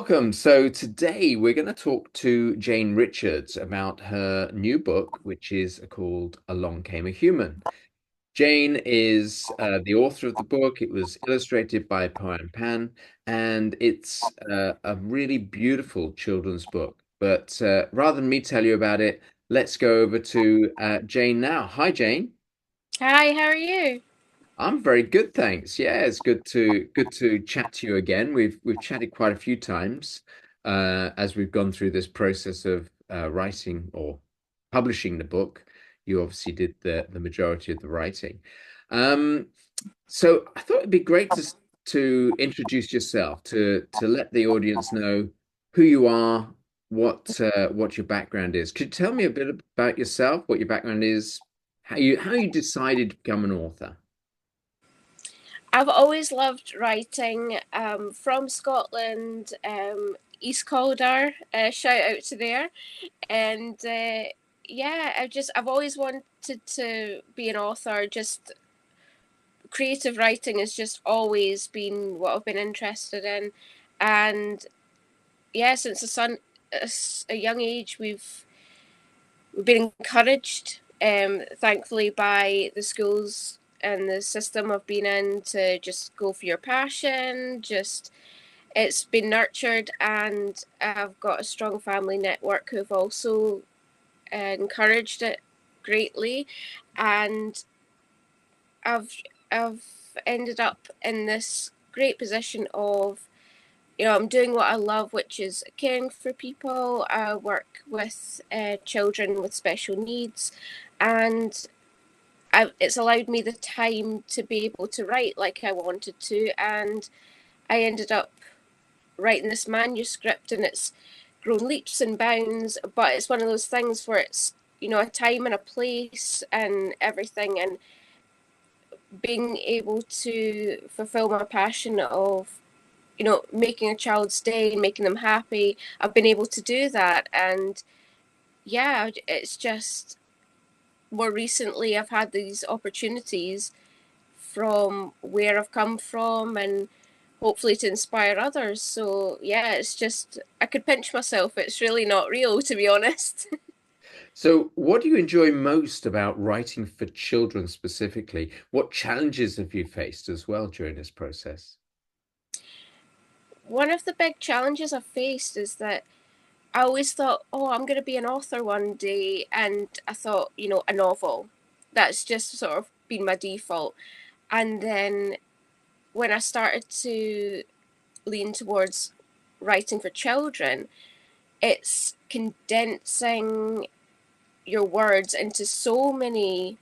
Welcome. So today we're going to talk to Jane Richards about her new book, which is called Along Came a Human. Jane is the author of the book. It was illustrated by Poan Pan, and it's a really beautiful children's book. But rather than me tell you about it, let's go over to Jane now. Hi, Jane. Hi, how are you? I'm very good, thanks. Yeah, it's good to chat to you again. We've chatted quite a few times as we've gone through this process of writing or publishing the book. You obviously did the majority of the writing. Um, so I thought it'd be great to introduce yourself to let the audience know who you are, what your background is. Could you tell me a bit about yourself, what your background is, how you decided to become an author? I've always loved writing. From Scotland, East Calder. Shout out to there. And yeah, I've always wanted to be an author. Just creative writing has just always been what I've been interested in. And yeah, since a young age, we've been encouraged, thankfully, by the schools and the system I've been in to just go for your passion. Just it's been nurtured, and I've got a strong family network who've also encouraged it greatly, and I've I've ended up in this great position of I'm doing what I love, which is caring for people. I work with children with special needs, and it's allowed me the time to be able to write like I wanted to. And I ended up writing this manuscript, and it's grown leaps and bounds. But it's one of those things where it's a time and a place and everything, and being able to fulfill my passion of making a child's day and making them happy. I've been able to do that. And yeah, it's just more recently I've had these opportunities from where I've come from, and hopefully to inspire others. So yeah, it's just, I could pinch myself. It's really not real, to be honest. So, what do you enjoy most about writing for children specifically? What challenges have you faced as well during this process? One of the big challenges I've faced is that I always thought, oh, I'm going to be an author one day. And I thought, a novel. That's just sort of been my default. And then when I started to lean towards writing for children, it's condensing your words into so many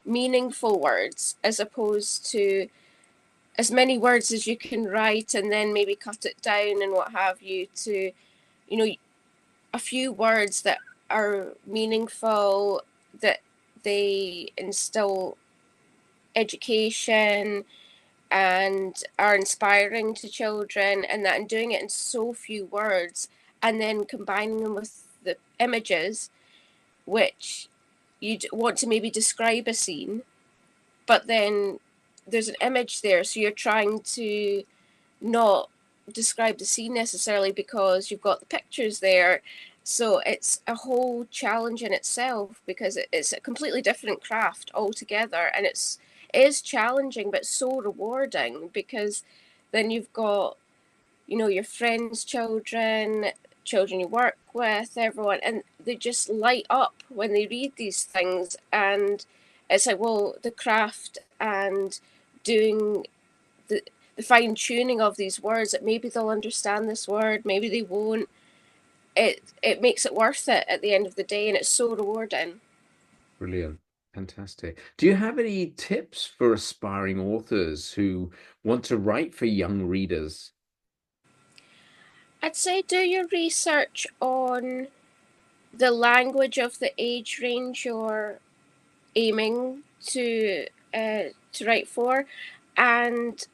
meaningful words as opposed to as many words as you can write and then maybe cut it down and what have you to, you know, a few words that are meaningful, that they instill education and are inspiring to children, and that, and doing it in so few words and then combining them with the images, which you'd want to maybe describe a scene, but then there's an image there, so you're trying to not describe the scene necessarily because you've got the pictures there. So it's a whole challenge in itself because it's a completely different craft altogether, and it is challenging but so rewarding because then you've got your friends' children, children you work with, everyone, and they just light up when they read these things. And it's like, well, the craft and doing the the fine tuning of these words, that maybe they'll understand this word, maybe they won't. It makes it worth it at the end of the day, and it's so rewarding. Brilliant. Fantastic. Do you have any tips for aspiring authors who want to write for young readers? I'd say do your research on the language of the age range you're aiming to write for, and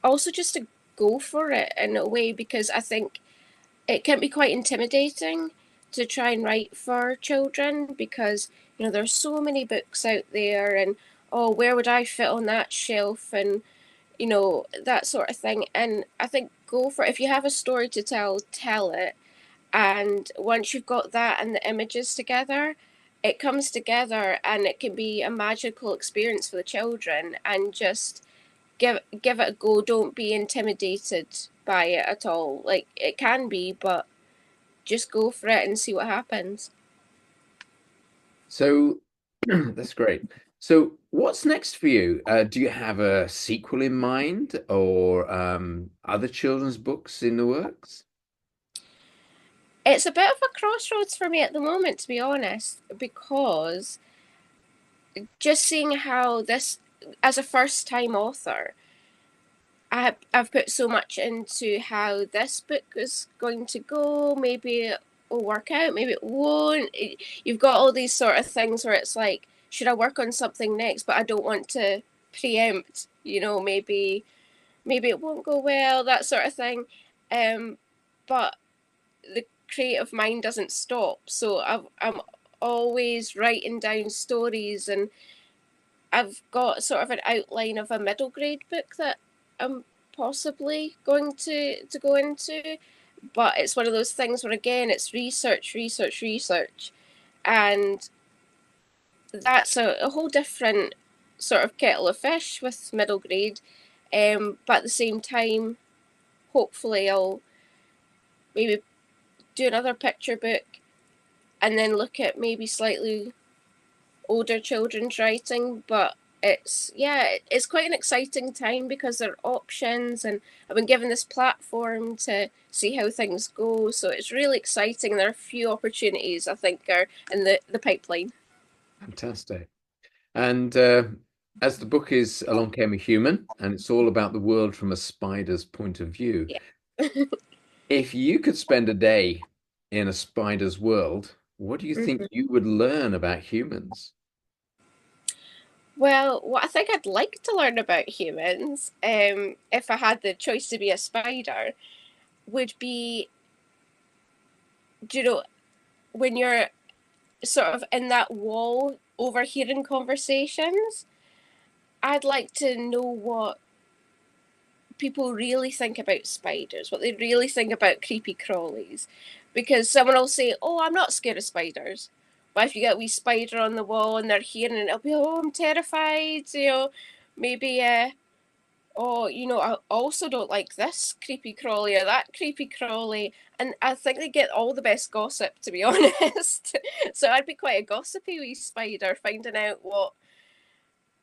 also just to go for it in a way, because I think it can be quite intimidating to try and write for children because there's so many books out there, and oh, where would I fit on that shelf? And that sort of thing. And I think go for it. If you have a story to tell it. And once you've got that and the images together, it comes together and it can be a magical experience for the children. And just give it a go. Don't be intimidated by it at all. Like it can be, but just go for it and see what happens. So that's great. So what's next for you? Do you have a sequel in mind or other children's books in the works? It's a bit of a crossroads for me at the moment, to be honest, because just seeing how this, as a first time author, I've put so much into how this book is going to go. Maybe it will work out, maybe it won't. You've got all these sort of things where it's like, should I work on something next? But I don't want to preempt, maybe it won't go well, that sort of thing. But the creative mind doesn't stop. So I'm always writing down stories, and I've got sort of an outline of a middle grade book that I'm possibly going to go into. But it's one of those things where again it's research, research, research, and that's a whole different sort of kettle of fish with middle grade. But at the same time, hopefully I'll maybe do another picture book and then look at maybe slightly older children's writing. But it's quite an exciting time because there are options, and I've been given this platform to see how things go. So it's really exciting. There are a few opportunities I think are in the pipeline. Fantastic. And as the book is Along Came a Human, and it's all about the world from a spider's point of view, Yeah. if you could spend a day in a spider's world, what do you think you would learn about humans? Well, what I think I'd like to learn about humans, if I had the choice to be a spider, would be, you know, when you're sort of in that wall overhearing conversations, I'd like to know what people really think about spiders, what they really think about creepy crawlies. Because someone will say, "Oh, I'm not scared of spiders." But if you get a wee spider on the wall and they're hearing it, it'll be, "Oh, I'm terrified." Maybe oh, I also don't like this creepy crawly or that creepy crawly. And I think they get all the best gossip, to be honest. So I'd be quite a gossipy wee spider, finding out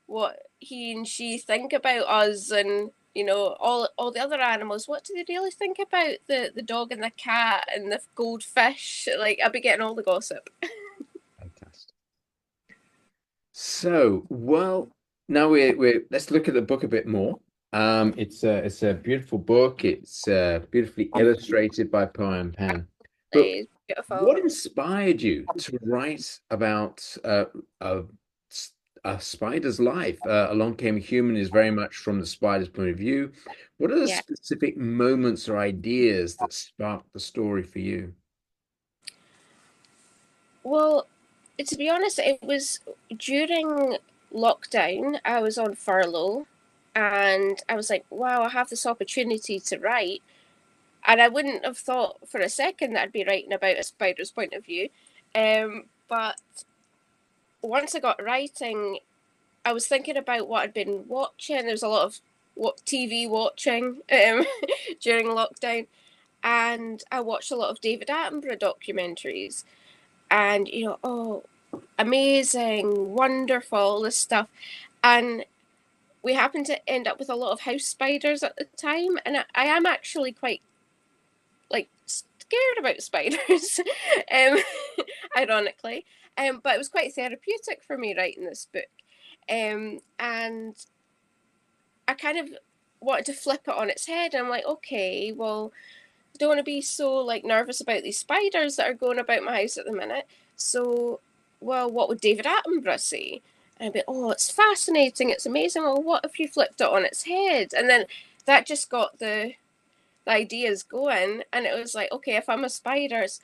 what he and she think about us, and all the other animals. What do they really think about the dog and the cat and the goldfish? Like I'd be getting all the gossip. Fantastic. So, well, now we're let's look at the book a bit more. It's a beautiful book. It's beautifully illustrated by Poan Pan. But It's beautiful. what inspired you to write about a, a spider's life? Along Came a Human is very much from the spider's point of view. What are the Yeah. specific moments or ideas that sparked the story for you? Well, to be honest, it was during lockdown. I was on furlough, and I was like, wow, I have this opportunity to write. And I wouldn't have thought for a second that I'd be writing about a spider's point of view. But once I got writing, I was thinking about what I'd been watching. There was a lot of TV watching during lockdown, and I watched a lot of David Attenborough documentaries. And oh, amazing, wonderful, all this stuff. And we happened to end up with a lot of house spiders at the time, and I am actually quite like scared about spiders, um, ironically. But it was quite therapeutic for me writing this book. And I kind of wanted to flip it on its head. I'm like, okay, well, I don't want to be so like nervous about these spiders that are going about my house at the minute. So, well, what would David Attenborough say? And I'd be, oh, it's fascinating, it's amazing. Well, what if you flipped it on its head? And then that just got the ideas going, and it was like, okay, if I'm a spider, it's,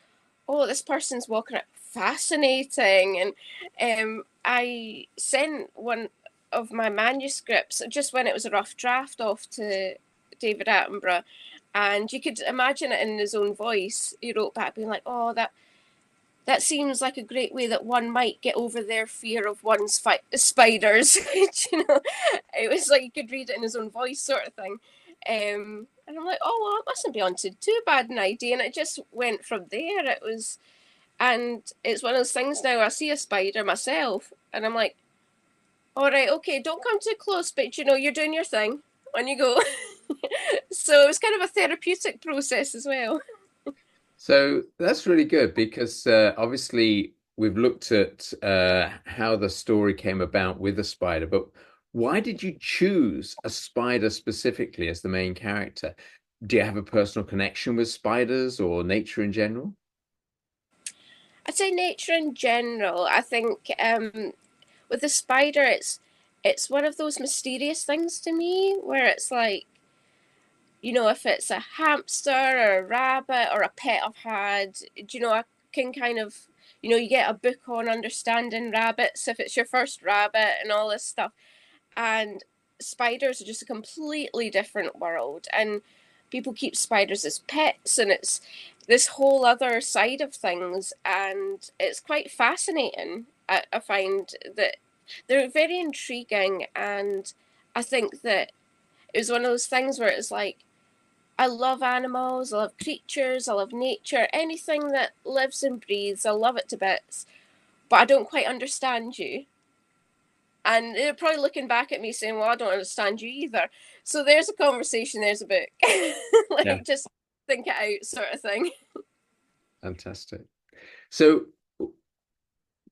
oh, this person's walking up, fascinating. And I sent one of my manuscripts just when it was a rough draft off to David Attenborough, and you could imagine it in his own voice. He wrote back being like, "Oh, that seems like a great way that one might get over their fear of one's spiders." You know, it was like you could read it in his own voice, sort of thing. And I'm like, "Oh well, it mustn't be on to too bad an idea," and it just went from there. It was, and it's one of those things now. I see a spider myself, and I'm like, "All right, okay, don't come too close, but you're doing your thing." On you go. So it was kind of a therapeutic process as well. So that's really good because obviously we've looked at how the story came about with the spider, but why did you choose a spider specifically as the main character? Do you have a personal connection with spiders or nature in general? I'd say nature in general. I think with the spider, it's one of those mysterious things to me where it's like, if it's a hamster or a rabbit or a pet I've had, I can kind of, you get a book on understanding rabbits if it's your first rabbit and all this stuff. And spiders are just a completely different world. And people keep spiders as pets, and it's this whole other side of things. And it's quite fascinating. I find that they're very intriguing. And I think that it was one of those things where it's like, I love animals, I love creatures, I love nature, anything that lives and breathes, I love it to bits. But I don't quite understand you. And they're probably looking back at me saying, "Well, I don't understand you either." So there's a conversation, there's a book. Yeah, Like, just think it out, sort of thing. fantastic. So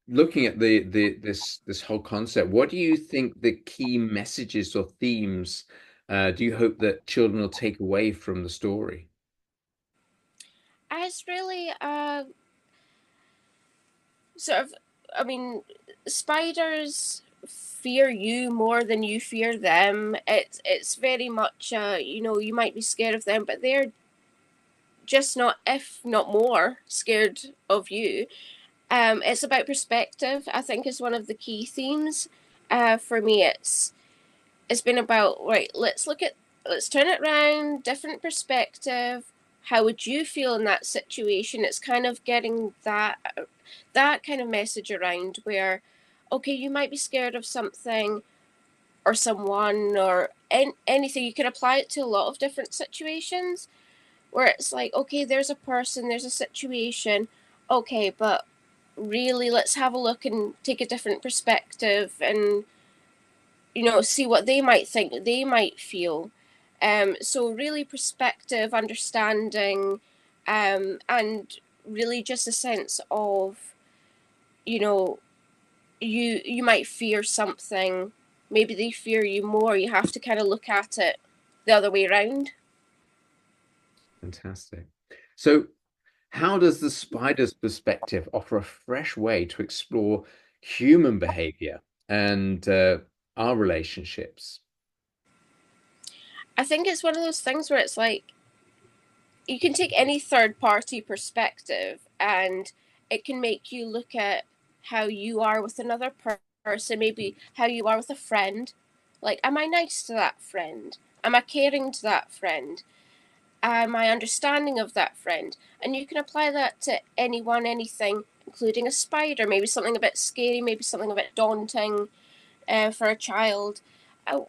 looking at this whole concept, what do you think the key messages or themes do you hope that children will take away from the story? It's really sort of, I mean, spiders fear you more than you fear them. It's very much, you might be scared of them, but they're just not, if not more, scared of you. It's about perspective. I think is one of the key themes. For me, it's been about, right. Let's turn it around, different perspective. How would you feel in that situation? It's kind of getting that kind of message around where, okay, you might be scared of something or someone or anything. You can apply it to a lot of different situations where it's like, okay, there's a person, there's a situation, okay, but really let's have a look and take a different perspective and see what they might think, what they might feel. So really perspective, understanding, and really just a sense of, you know, you might fear something, maybe they fear you more. You have to kind of look at it the other way around. Fantastic. So how does the spider's perspective offer a fresh way to explore human behavior and our relationships? I think it's one of those things where it's like you can take any third party perspective and it can make you look at how you are with another person, maybe how you are with a friend. Like, am I nice to that friend? Am I caring to that friend? Am I understanding of that friend? And you can apply that to anyone, anything, including a spider, maybe something a bit scary, maybe something a bit daunting for a child.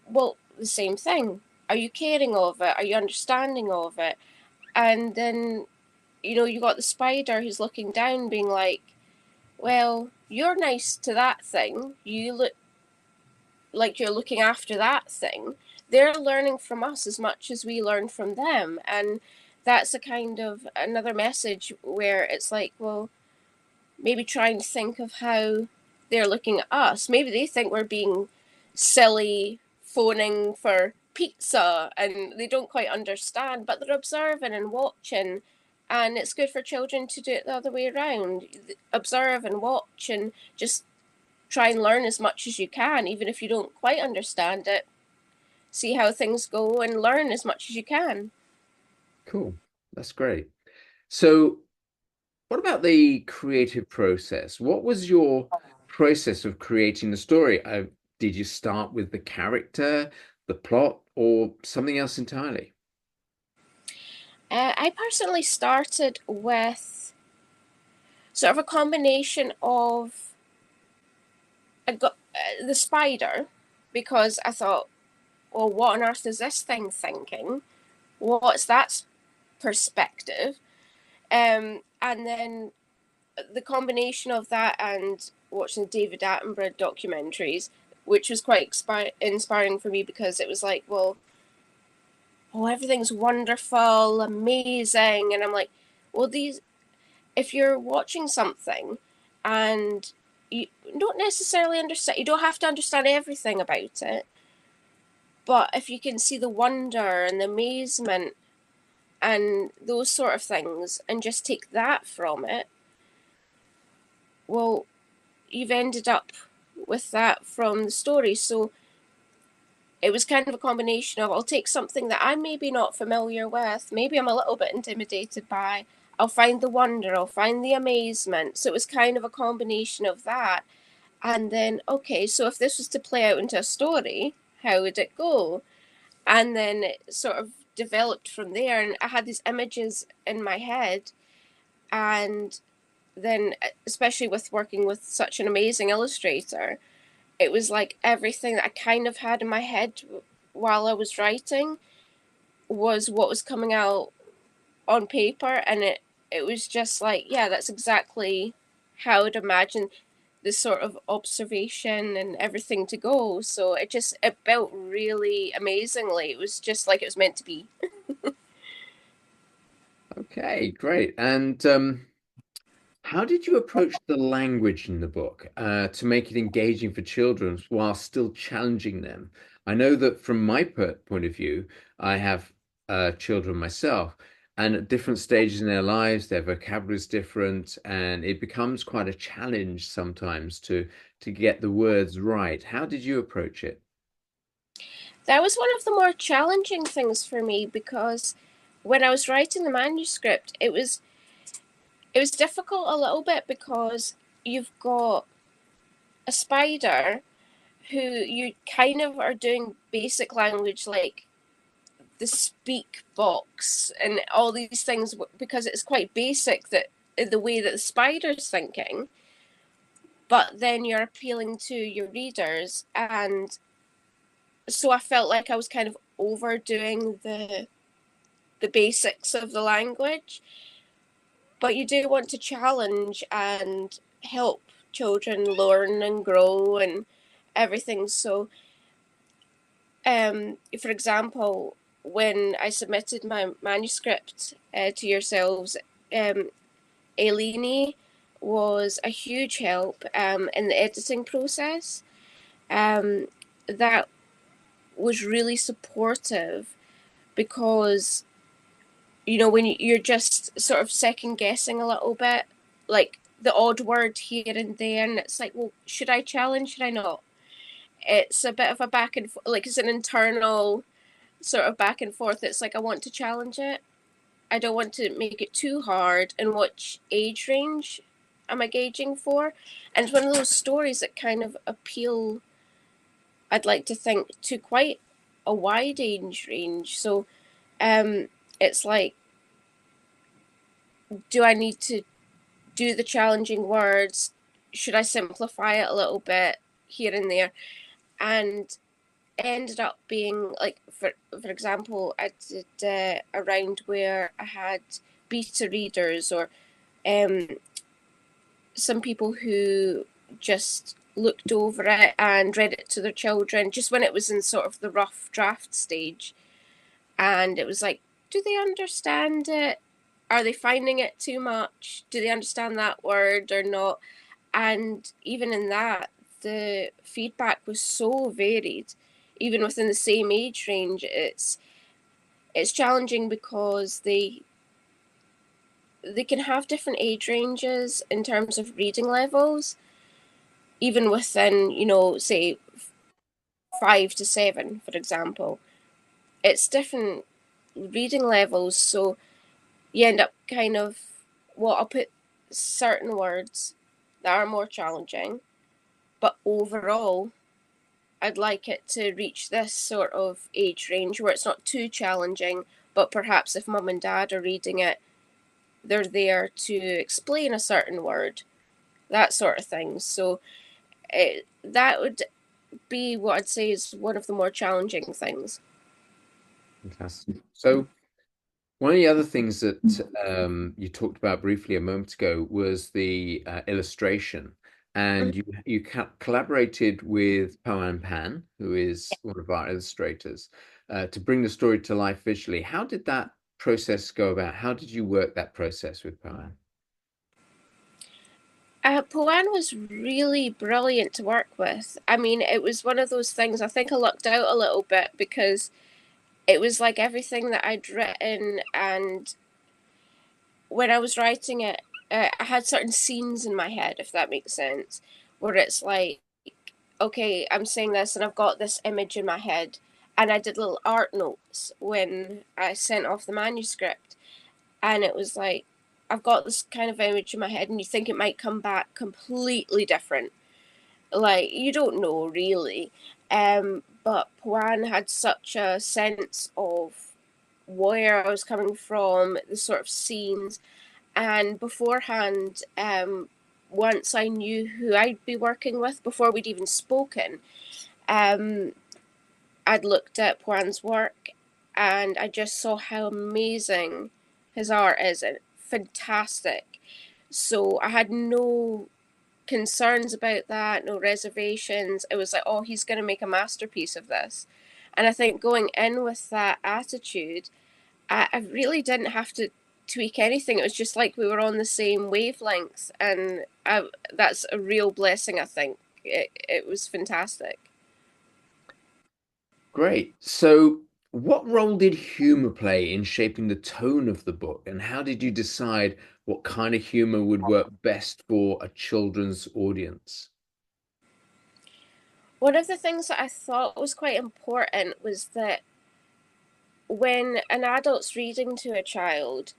Well, the same thing. Are you caring of it? Are you understanding of it? And then, you got the spider who's looking down, being like, well, you're nice to that thing. You look like you're looking after that thing. They're learning from us as much as we learn from them. And that's a kind of another message where it's like, well, maybe try and think of how they're looking at us. Maybe they think we're being silly, phoning for pizza, and they don't quite understand, but they're observing and watching. And it's good for children to do it the other way around. Observe and watch and just try and learn as much as you can, even if you don't quite understand it. See how things go and learn as much as you can. Cool. That's great. So, what about the creative process? What was your process of creating the story? Did you start with the character, the plot, or something else entirely? I personally started with sort of a combination of the spider, because I thought, well, what on earth is this thing thinking? What's that perspective? And then the combination of that and watching David Attenborough documentaries, which was quite inspiring for me, because it was like, well, oh, everything's wonderful, amazing. And I'm like, well, if you're watching something and you don't necessarily understand, you don't have to understand everything about it, but if you can see the wonder and the amazement and those sort of things and just take that from it, well, you've ended up with that from the story. So it was kind of a combination of, I'll take something that I'm maybe not familiar with, maybe I'm a little bit intimidated by, I'll find the wonder, I'll find the amazement. So it was kind of a combination of that. And then, okay, so if this was to play out into a story, how would it go? And then it sort of developed from there. And I had these images in my head. And then, especially with working with such an amazing illustrator, it was like everything that I kind of had in my head while I was writing was what was coming out on paper. And it was just like, yeah, that's exactly how I would imagine this sort of observation and everything to go. So it built really amazingly. It was just like it was meant to be. Okay, great. And how did you approach the language in the book to make it engaging for children while still challenging them? I know that from my point of view, I have children myself, and at different stages in their lives, their vocabulary is different, and it becomes quite a challenge sometimes to get the words right. How did you approach it? That was one of the more challenging things for me, because when I was writing the manuscript, it was difficult a little bit, because you've got a spider who you kind of are doing basic language, like the speak box and all these things, because it's quite basic, that the way that the spider's thinking, but then you're appealing to your readers. And so I felt like I was kind of overdoing the basics of the language, but you do want to challenge and help children learn and grow and everything. So for example, when I submitted my manuscript to yourselves, um, Eleni was a huge help in the editing process. Um, that was really supportive, because when you're just sort of second guessing a little bit, like the odd word here and there, and it's like, well, should I challenge, should I not? It's a bit of a back and forth, like it's an internal sort of back and forth. It's like, I want to challenge it, I don't want to make it too hard, and which age range am I gauging for? And it's one of those stories that kind of appeal, I'd like to think, to quite a wide age range. So um it's like, do I need to do the challenging words? Should I simplify it a little bit here and there? And ended up being like, for example, I did a round where I had beta readers, or um, some people who just looked over it and read it to their children just when it was in sort of the rough draft stage. And it was like, do they understand it? Are they finding it too much? Do they understand that word or not? And even in that, the feedback was so varied. Even within the same age range, it's challenging, because they can have different age ranges in terms of reading levels, even within, say 5 to 7, for example. It's different reading levels. So you end up kind of, well, I'll put certain words that are more challenging, but overall, I'd like it to reach this sort of age range where it's not too challenging, but perhaps if mum and dad are reading it, they're there to explain a certain word, that sort of thing. So that would be what I'd say is one of the more challenging things. Fantastic. So one of the other things that you talked about briefly a moment ago was the illustration, and you collaborated with Poan Pan, who is one of our illustrators, to bring the story to life visually. How did that process go about? How did you work that process with Poan? Poan was really brilliant to work with. I mean, it was one of those things, I think I lucked out a little bit because it was like everything that I'd written, and when I was writing it, I had certain scenes in my head, if that makes sense, where it's like, okay, I'm saying this and I've got this image in my head. And I did little art notes when I sent off the manuscript. And it was like, I've got this kind of image in my head, and you think it might come back completely different. Like, you don't know really. But Poan had such a sense of where I was coming from, the sort of scenes, and beforehand, once I knew who I'd be working with, before we'd even spoken, um, I'd looked at Poan's work and I just saw how amazing his art is and fantastic. So I had no concerns about that, no reservations. It was like, oh, he's going to make a masterpiece of this. And I think going in with that attitude, I really didn't have to tweak anything. It was just like we were on the same wavelength, and that's a real blessing. I think it was fantastic. Great. So, what role did humor play in shaping the tone of the book, and how did you decide what kind of humor would work best for a children's audience? One of the things that I thought was quite important was that when an adult's reading to a child,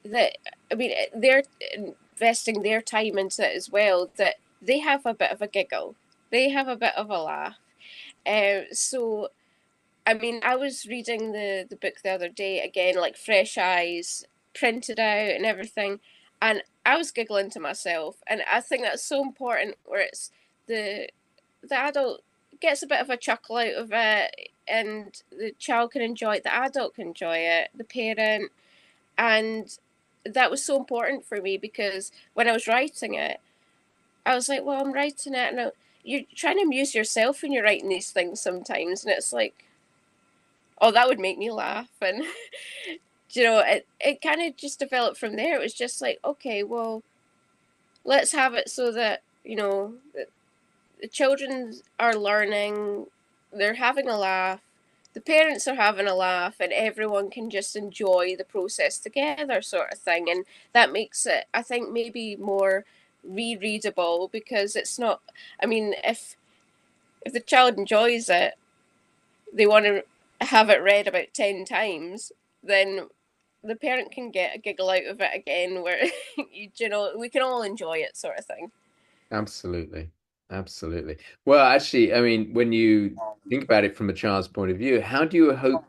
that I mean they're investing their time into it as well. That they have a bit of a giggle, they have a bit of a laugh. So I mean, I was reading the book the other day again, like fresh eyes, printed out and everything, and I was giggling to myself. And I think that's so important, where it's the the adult gets a bit of a chuckle out of it, and the child can enjoy it, the adult can enjoy it, the parent, and that was so important for me because when I was writing it, I was like, well, I'm writing it, and you're trying to amuse yourself when you're writing these things sometimes, and it's like, oh, that would make me laugh. And it kind of just developed from there. It was just like, okay, well, let's have it so that the children are learning, they're having a laugh, the parents are having a laugh, and everyone can just enjoy the process together, sort of thing. And that makes it, I think, maybe more rereadable, because it's not, I mean, if the child enjoys it, they want to have it read about 10 times, then the parent can get a giggle out of it again, where we can all enjoy it, sort of thing. Absolutely. Absolutely. Well, actually, I mean, when you think about it from a child's point of view, how do you hope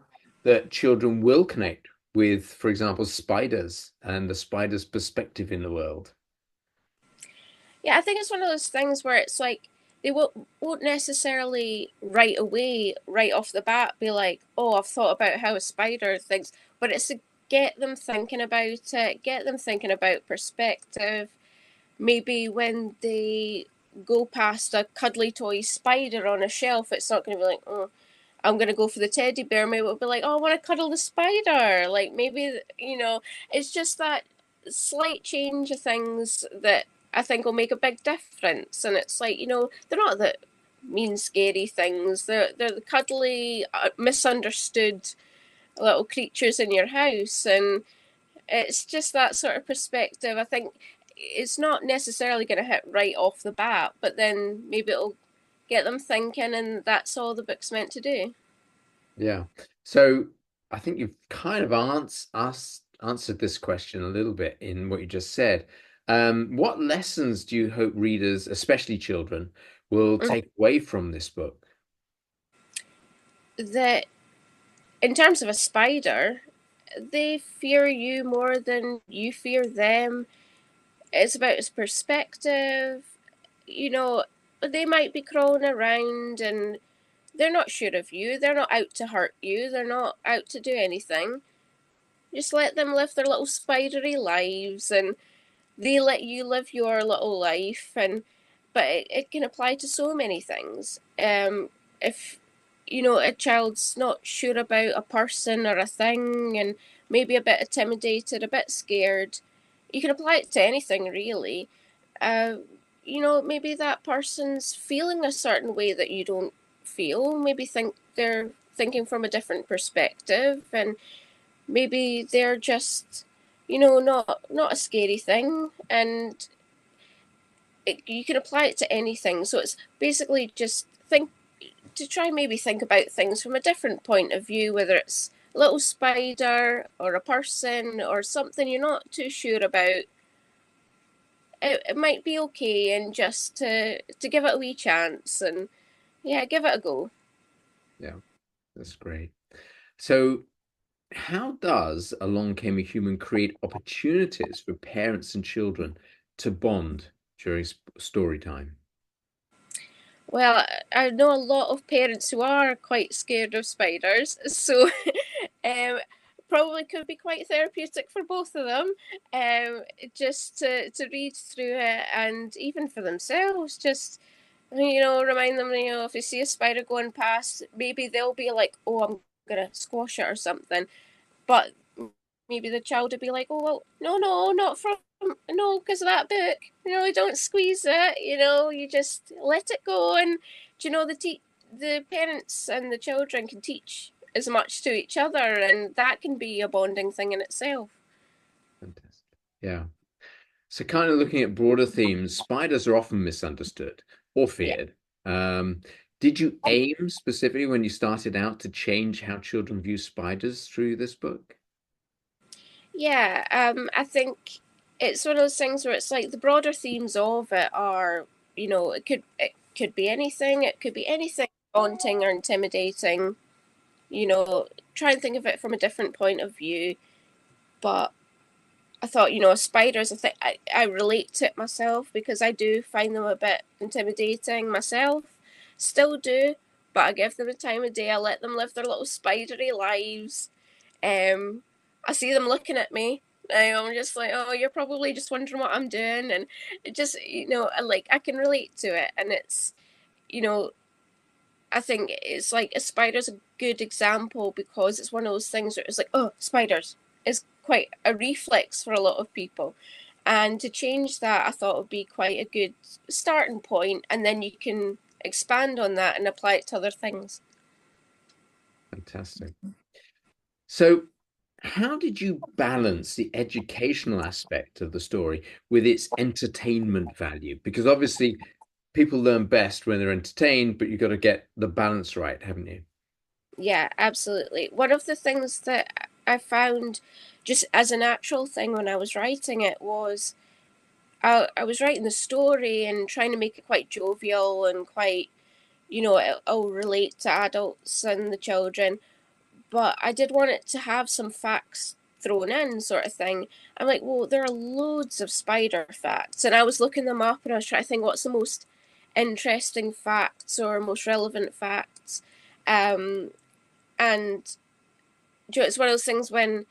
that children will connect with, for example, spiders and the spider's perspective in the world? Yeah, I think it's one of those things where it's like they won't necessarily right away, right off the bat, be like, oh, I've thought about how a spider thinks, but it's to get them thinking about it, get them thinking about perspective. Maybe when they go past a cuddly toy spider on a shelf, it's not going to be like, oh, I'm going to go for the teddy bear. Maybe it'll be like, oh, I want to cuddle the spider. Like, maybe, it's just that slight change of things that I think will make a big difference. And it's like, they're not the mean, scary things. They're the cuddly, misunderstood little creatures in your house. And it's just that sort of perspective. I think it's not necessarily going to hit right off the bat, but then maybe it'll get them thinking, and that's all the book's meant to do. Yeah. So I think you've kind of answered this question a little bit in what you just said. What lessons do you hope readers, especially children, will Mm. take away from this book? that in terms of a spider, they fear you more than you fear them. It's about its perspective. You know, they might be crawling around and they're not sure of you. They're not out to hurt you. They're not out to do anything. Just let them live their little spidery lives and they let you live your little life. And but it can apply to so many things. If a child's not sure about a person or a thing and maybe a bit intimidated, a bit scared, you can apply it to anything really. uh, maybe that person's feeling a certain way that you don't feel. Maybe think they're thinking from a different perspective, and maybe they're just, not a scary thing, and you can apply it to anything. So it's basically just think about things from a different point of view, whether it's a little spider or a person or something you're not too sure about. It might be okay, and just to give it a wee chance and yeah, give it a go. Yeah, that's great. So, how does Along Came a Human create opportunities for parents and children to bond during story time? Well, I know a lot of parents who are quite scared of spiders, so um, probably could be quite therapeutic for both of them. Just to read through it, and even for themselves, just remind them, if they see a spider going past, maybe they'll be like, "Oh, I'm gonna squash it" or something. But maybe the child would be like, "Oh, well, no, no, not from no, because of that book. You don't squeeze it. You just let it go." And the parents and the children can teach as much to each other, and that can be a bonding thing in itself. Fantastic. Yeah. So, kind of looking at broader themes, spiders are often misunderstood or Yeah. feared. Um, did you aim specifically when you started out to change how children view spiders through this book? Yeah, I think it's one of those things where it's like the broader themes of it are, it could be anything. It could be anything daunting or intimidating. You know, Try and think of it from a different point of view. But I thought, spiders. I relate to it myself because I do find them a bit intimidating myself. Still do, but I give them the time of day. I let them live their little spidery lives. um, I see them looking at me. I'm just like, oh, you're probably just wondering what I'm doing, and it just, I can relate to it, and it's, you know, I think it's like a spider's a good example because it's one of those things where it's like, oh, spiders is quite a reflex for a lot of people, and to change that, I thought would be quite a good starting point, and then you can expand on that and apply it to other things. Fantastic. So, how did you balance the educational aspect of the story with its entertainment value? Because obviously, people learn best when they're entertained, but you've got to get the balance right, haven't you? Yeah, absolutely. One of the things that I found just as a natural thing when I was writing it was I was writing the story and trying to make it quite jovial and quite, it'll relate to adults and the children, but I did want it to have some facts thrown in, sort of thing. I'm like, well, there are loads of spider facts, and I was looking them up and I was trying to think what's the most interesting facts or most relevant facts. Um, and it's one of those things when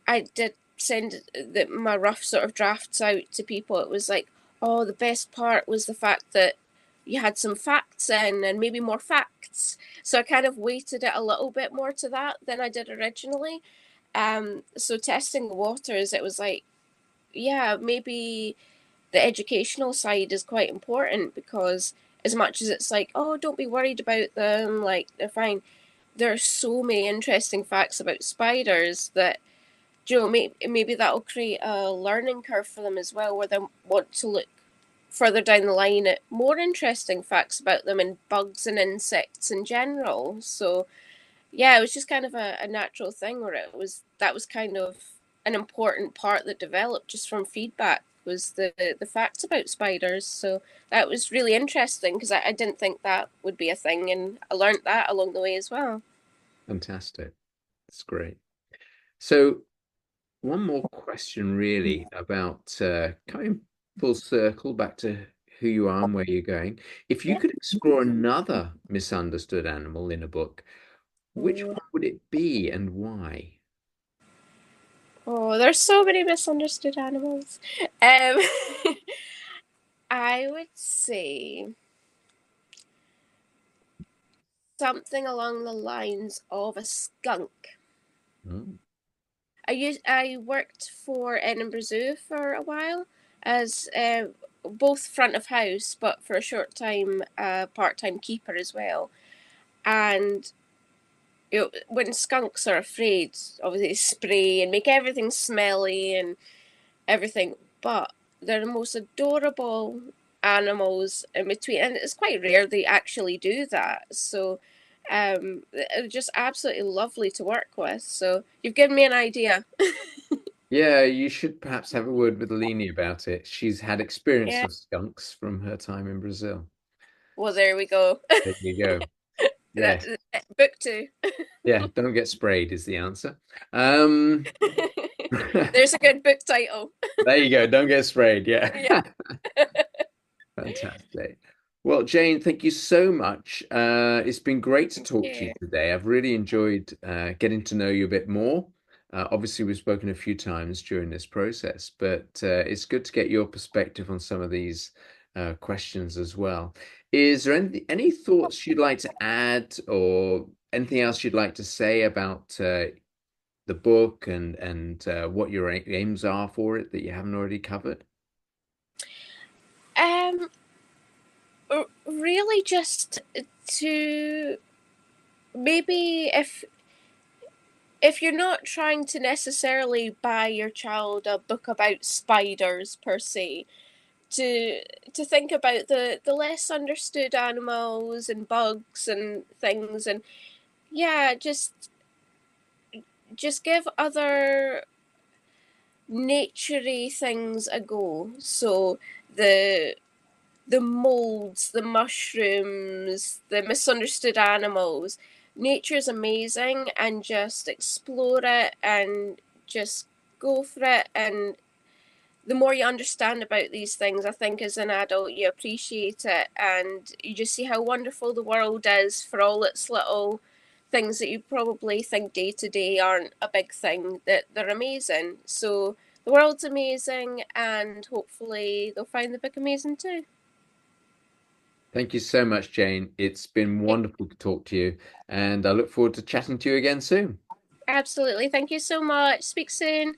I did send my rough sort of drafts out to people. It was like, oh, the best part was the fact that you had some facts in and maybe more facts. So I kind of weighted it a little bit more to that than I did originally. So testing the waters, it was like, yeah, maybe the educational side is quite important because as much as it's like, oh, don't be worried about them, like they're fine. There are so many interesting facts about spiders that maybe that'll create a learning curve for them as well, where they want to look further down the line at more interesting facts about them and bugs and insects in general. So yeah, it was just kind of a natural thing where that was kind of an important part that developed just from feedback. was the facts about spiders. So that was really interesting because I didn't think that would be a thing, and I learned that along the way as well. Fantastic. That's great. So one more question really about coming full circle back to who you are and where you're going. If you Yeah. could explore another misunderstood animal in a book, which one would it be and why? Oh, there's so many misunderstood animals. Um, I would say something along the lines of a skunk. Oh, I worked for Edinburgh Zoo for a while as both front of house, but for a short time, part-time keeper as well. And when skunks are afraid, obviously they spray and make everything smelly and everything, but they're the most adorable animals in between, and it's quite rare they actually do that. So, they're just absolutely lovely to work with. So you've given me an idea. yeah, you should perhaps have a word with Alini about it. She's had experience Yeah. of skunks from her time in Brazil. Well, there we go. There you go. Yes. Book two. Yeah, don't get sprayed is the answer. Um, There's a good book title. there you go. Don't get sprayed. Yeah. Yeah. Fantastic. Well, Jane, thank you so much. It's been great to talk to you Yeah. today. I've really enjoyed getting to know you a bit more. Obviously, we've spoken a few times during this process, but it's good to get your perspective on some of these questions as well. Is there any thoughts you'd like to add or anything else you'd like to say about the book and what your aims are for it that you haven't already covered? Um, really just to maybe if you're not trying to necessarily buy your child a book about spiders per se, to think about the less understood animals and bugs and things, and yeah, just give other naturey things a go. So the the molds, the mushrooms, the misunderstood animals. Nature's amazing, and just explore it and just go for it. And the more you understand about these things, I think as an adult, you appreciate it and you just see how wonderful the world is for all its little things that you probably think day to day aren't a big thing, that they're amazing. So the world's amazing, and hopefully they'll find the book amazing too. Thank you so much, Jane. It's been wonderful to talk to you, and I look forward to chatting to you again soon. Absolutely. Thank you so much. Speak soon.